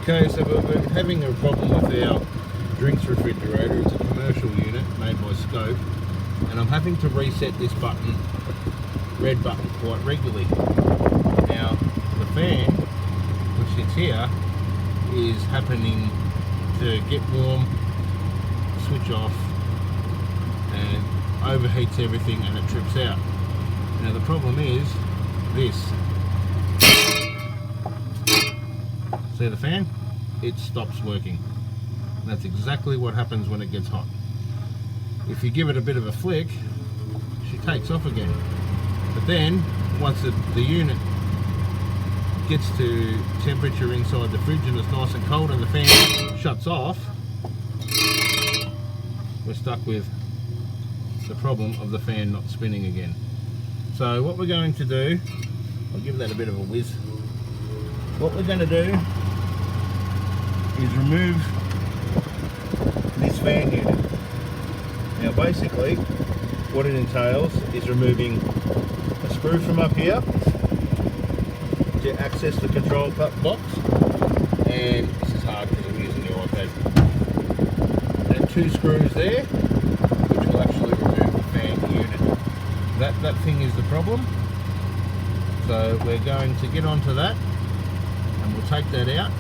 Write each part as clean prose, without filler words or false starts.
Okay, so we've been having a problem with our drinks refrigerator. It's a commercial unit made by Scope, and I'm having to reset this button, red button, quite regularly. Now, the fan, which sits here, is happening to get warm, switch off, and overheats everything, and it trips out. Now the problem is this. See the fan? It stops working. And that's exactly what happens when it gets hot. If you give it a bit of a flick, she takes off again. But then, once the unit gets to temperature inside the fridge and it's nice and cold and the fan shuts off, we're stuck with the problem of the fan not spinning again. So what we're going to do, I'll give that a bit of a whiz. What we're going to do is remove this fan unit. Now basically what it entails is removing a screw from up here to access the control box, and this is hard because I'm using the iPad, and 2 screws there which will actually remove the fan unit. That thing is the problem, so we're going to get onto that and we'll take that out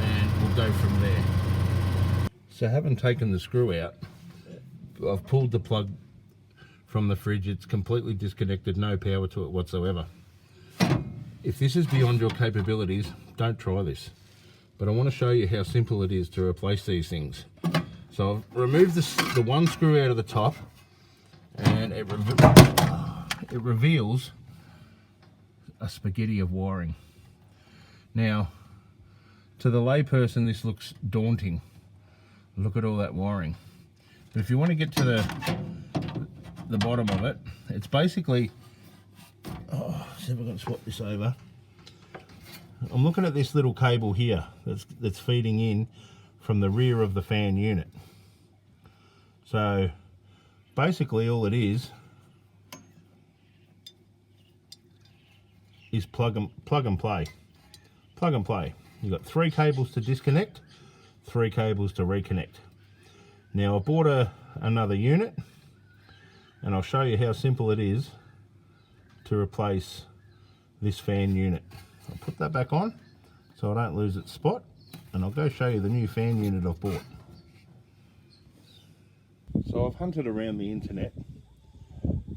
and we'll go from there. So having taken the screw out, I've pulled the plug from the fridge. It's completely disconnected, no power to it whatsoever. If this is beyond your capabilities, don't try this. But I want to show you how simple it is to replace these things. So I've removed the one screw out of the top, and it reveals a spaghetti of wiring. Now, to the layperson this looks daunting. Look at all that wiring. But if you want to get to the bottom of it, it's basically, see if I can swap this over. I'm looking at this little cable here that's feeding in from the rear of the fan unit. So basically all it is plug and play. Plug and play. You've got 3 cables to disconnect, 3 cables to reconnect. Now I bought another unit, and I'll show you how simple it is to replace this fan unit. I'll put that back on so I don't lose its spot, and I'll go show you the new fan unit I've bought. So I've hunted around the internet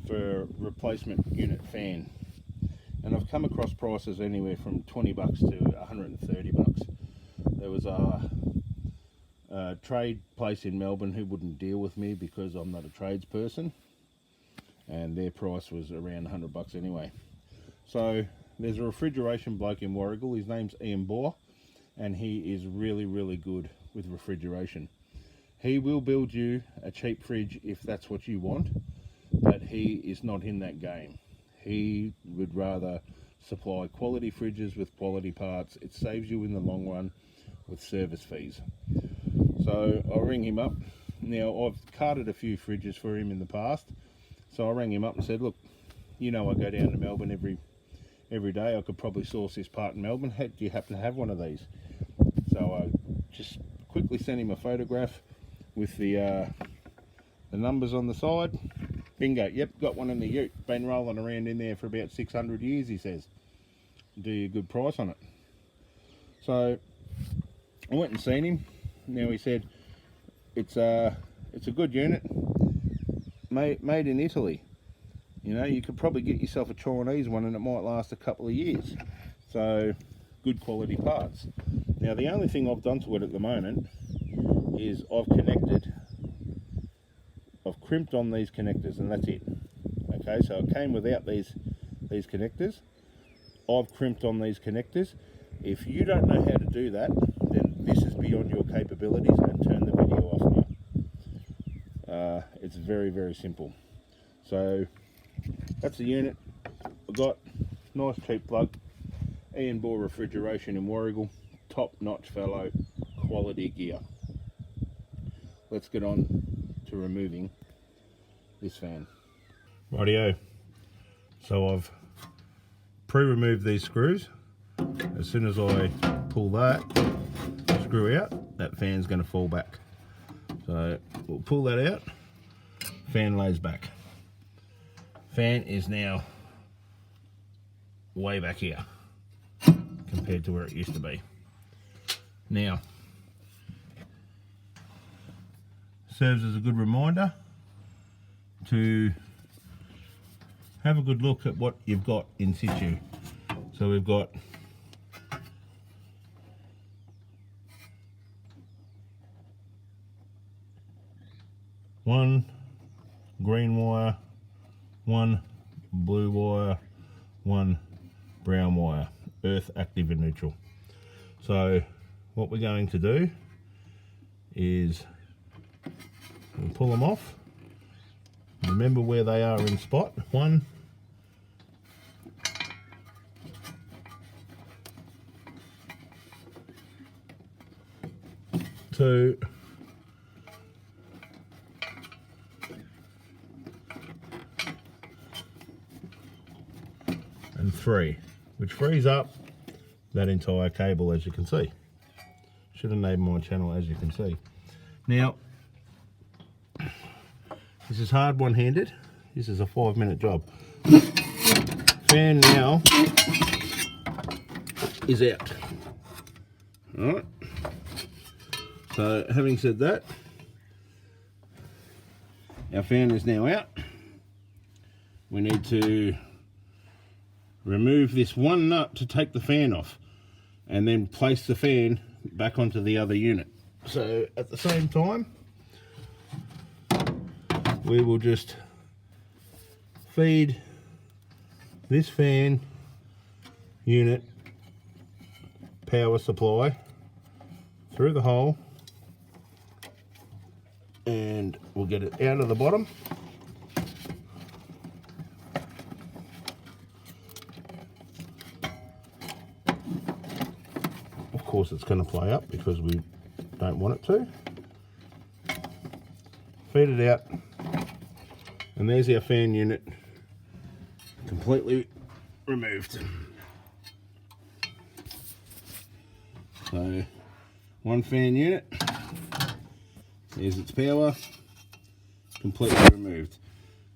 for a replacement unit fan, and I've come across prices anywhere from 20 bucks to 130 bucks. There was a trade place in Melbourne who wouldn't deal with me because I'm not a tradesperson, and their price was around 100 bucks anyway. So there's a refrigeration bloke in Warragul. His name's Ian Bohr, and he is really, really good with refrigeration. He will build you a cheap fridge if that's what you want, but he is not in that game. He would rather supply quality fridges with quality parts. It saves you in the long run with service fees. So I'll ring him up. Now I've carted a few fridges for him in the past, so I rang him up and said, look, you know I go down to Melbourne every day. I could probably source this part in Melbourne. Do you happen to have one of these? So I just quickly sent him a photograph with the numbers on the side. Bingo, yep, got one in the ute. Been rolling around in there for about 600 years, he says. Do you a good price on it. So I went and seen him. Now he said it's a good unit, made in Italy. You know, you could probably get yourself a Chinese one and it might last a couple of years. So good quality parts. Now the only thing I've done to it at the moment is I've crimped on these connectors, and that's it. Okay, so it came without these connectors. I've crimped on these connectors. If you don't know how to do that, then this is beyond your capabilities, and turn the video off now. It's very, very simple. So that's the unit I got. Nice cheap plug. Ian Bohr Refrigeration in Warragul. Top notch fellow, quality gear. Let's get on to removing this fan. Rightio. So I've pre-removed these screws as soon as I pull that screw out, that fan's going to fall back. So we'll pull that out, fan lays back. Fan is now way back here compared to where it used to be. Now, serves as a good reminder to have a good look at what you've got in situ. So we've got one green wire, one blue wire, one brown wire, earth, active and neutral. So what we're going to do is we'll pull them off. Remember where they are in spot. 1, 2, and 3, which frees up that entire cable, as you can see. Should have named my channel As You Can See. Now, this is hard one-handed. This is a 5-minute job. Fan now is out. Alright. So having said that, our fan is now out. We need to remove this one nut to take the fan off and then place the fan back onto the other unit. So at the same time, we will just feed this fan unit power supply through the hole, and we'll get it out of the bottom. Of course it's going to play up because we don't want it to. Feed it out, and there's our fan unit completely removed. So one fan unit, there's its power, completely removed.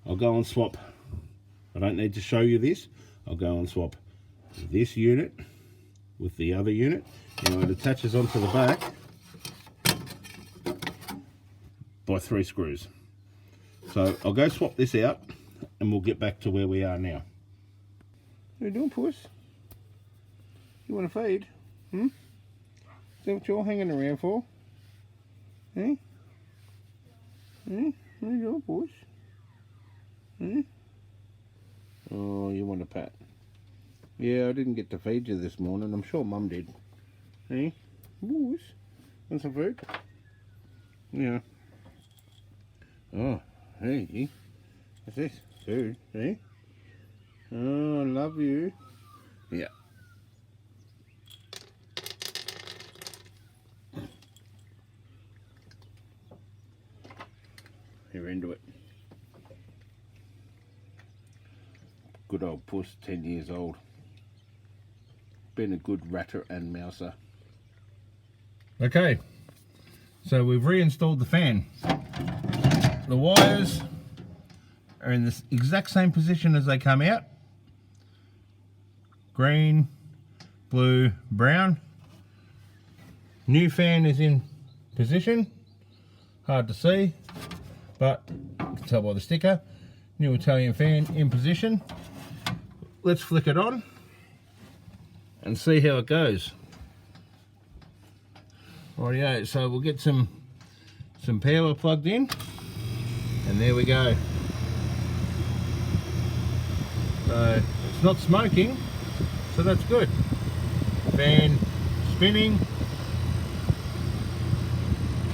I'll go and swap, I don't need to show you this, I'll go and swap this unit with the other unit. Now it attaches onto the back by 3 screws. So I'll go swap this out and we'll get back to where we are now. What are you doing, puss? You want to feed? Hmm? Is that what you're hanging around for? Eh? Eh? What are you doing, puss? Eh? Oh, you want a pat? Yeah, I didn't get to feed you this morning. I'm sure Mum did. Eh? Puss? Want some food? Yeah. Oh, hey. What's this? Food, eh? Oh, I love you. Yeah. You're into it. Good old puss, 10 years old. Been a good ratter and mouser. Okay, so we've reinstalled the fan. The wires are in the exact same position as they come out. Green, blue, brown. New fan is in position. Hard to see, but you can tell by the sticker. New Italian fan in position. Let's flick it on and see how it goes. Rightio, so we'll get some power plugged in, and there we go. So it's not smoking, so that's good. Fan spinning,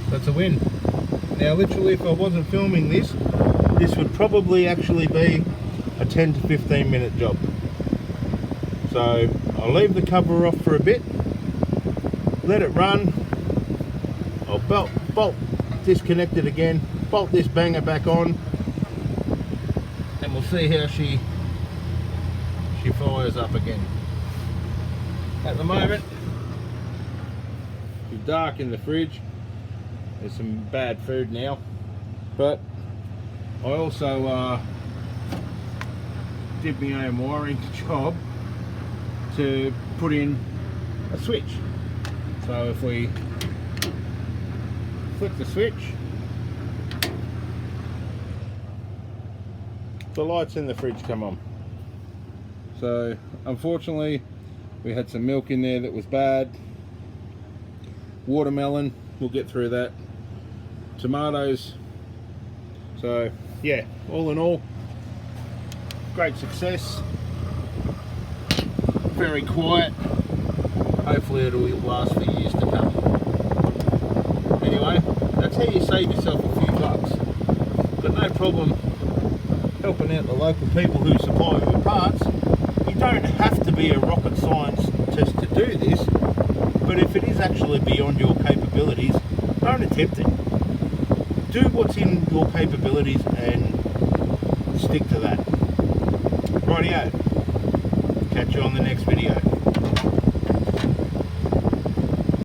that's a win. Now literally, if I wasn't filming this would probably actually be a 10 to 15 minute job. So I'll leave the cover off for a bit, let it run. I'll bolt disconnect it again, bolt this banger back on, and we'll see how she fires up again. at the moment. It's dark in the fridge. There's some bad food now, but I also did my own wiring job to put in a switch. So if we flick the switch, the lights in the fridge come on. So unfortunately we had some milk in there that was bad. Watermelon, we'll get through that. Tomatoes. So yeah, all in all, great success. Very quiet. Hopefully it'll last for years to come. Anyway, that's how you save yourself a few bucks. But no problem helping out the local people who supply you with parts. You don't have to be a rocket scientist to do this, but if it is actually beyond your capabilities, don't attempt it. Do what's in your capabilities and stick to that. Rightio. Catch you on the next video.